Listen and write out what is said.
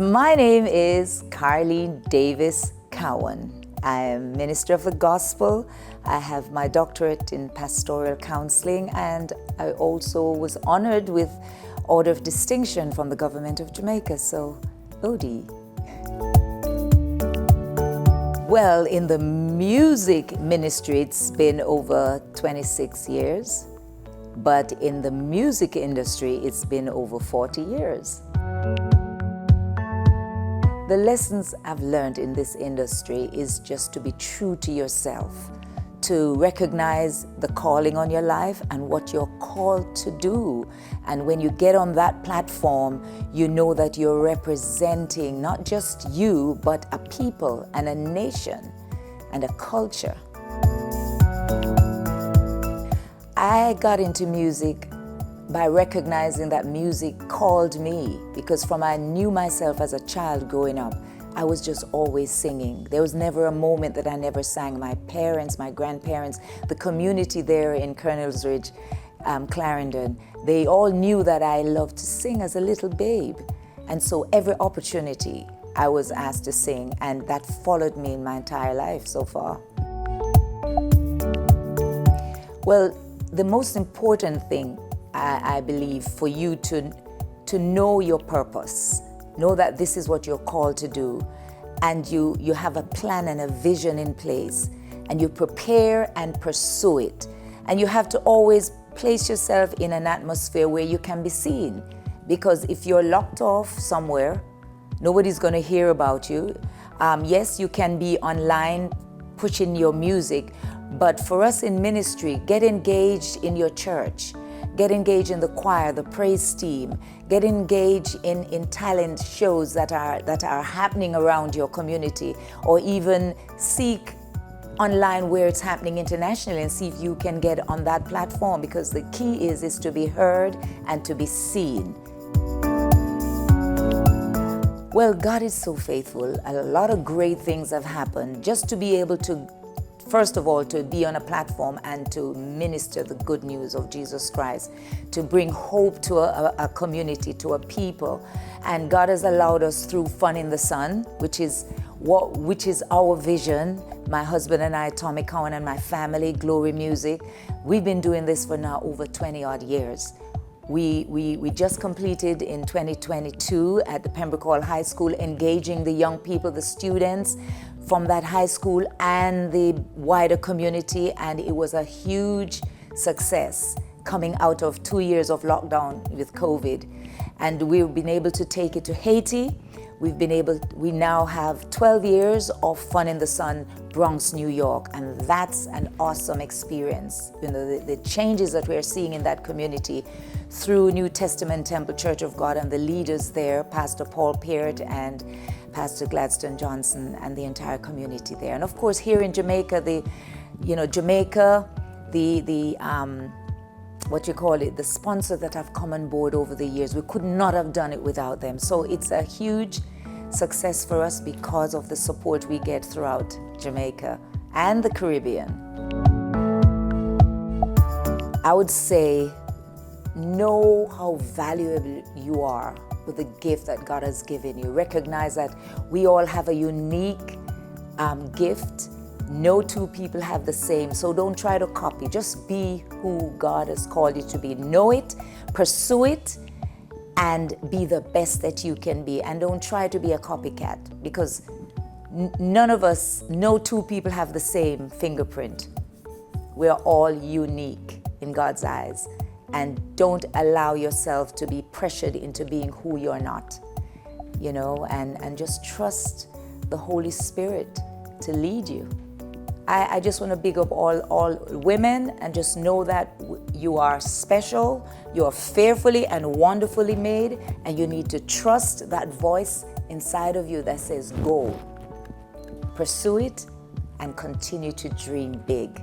My name is Carlene Davis Cowan. I am Minister of the Gospel. I have my doctorate in pastoral counseling, and I also was honored with Order of Distinction from the government of Jamaica, so OD. Well, in the music ministry, it's been over 26 years, but in the music industry, it's been over 40 years. The lessons I've learned in this industry is just to be true to yourself, to recognize the calling on your life and what you're called to do. And when you get on that platform, you know that you're representing not just you, but a people and a nation and a culture. I got into music by recognizing that music called me, because from I knew myself as a child growing up, I was just always singing. There was never a moment that I never sang. My parents, my grandparents, the community there in Colonel's Ridge, Clarendon, they all knew that I loved to sing as a little babe. And so every opportunity I was asked to sing, and that followed me in my entire life so far. Well, the most important thing I believe for you to know your purpose, know that this is what you're called to do, and you have a plan and a vision in place, and you prepare and pursue it. And you have to always place yourself in an atmosphere where you can be seen, because if you're locked off somewhere, nobody's going to hear about you. Yes, you can be online pushing your music, but for us in ministry, get engaged in your church. Get engaged in the choir, the praise team. Get engaged in talent shows that are happening around your community, or even seek online where it's happening internationally and see if you can get on that platform, because the key is to be heard and to be seen. Well, God is so faithful. A lot of great things have happened just to be able to, first of all, to be on a platform and to minister the good news of Jesus Christ, to bring hope to a community, to a people. And God has allowed us through Fun in the Sun, which is our vision. My husband and I, Tommy Cowan, and my family, Glory Music, we've been doing this for now over 20 odd years. We just completed in 2022 at the Pembroke Hall High School, engaging the young people, the students from that high school and the wider community, and it was a huge success coming out of 2 years of lockdown with COVID. And we've been able to take it to Haiti. We now have 12 years of Fun in the Sun, Bronx, New York, and that's an awesome experience. You know, the changes that we're seeing in that community through New Testament Temple Church of God and the leaders there, Pastor Paul Peart and Pastor Gladstone Johnson, and the entire community there. And of course, here in Jamaica, the sponsors that have come on board over the years, we could not have done it without them. So it's a huge success for us because of the support we get throughout Jamaica and the Caribbean. I would say, know how valuable you are with the gift that God has given you. Recognize that we all have a unique gift. No two people have the same, so don't try to copy. Just be who God has called you to be. Know it, pursue it, and be the best that you can be. And don't try to be a copycat, because no two people have the same fingerprint. We're all unique in God's eyes. And don't allow yourself to be pressured into being who you're not, and just trust the Holy Spirit to lead you. I just want to big up all women, and just know that you are special, you are fearfully and wonderfully made, and you need to trust that voice inside of you that says, go, pursue it, and continue to dream big.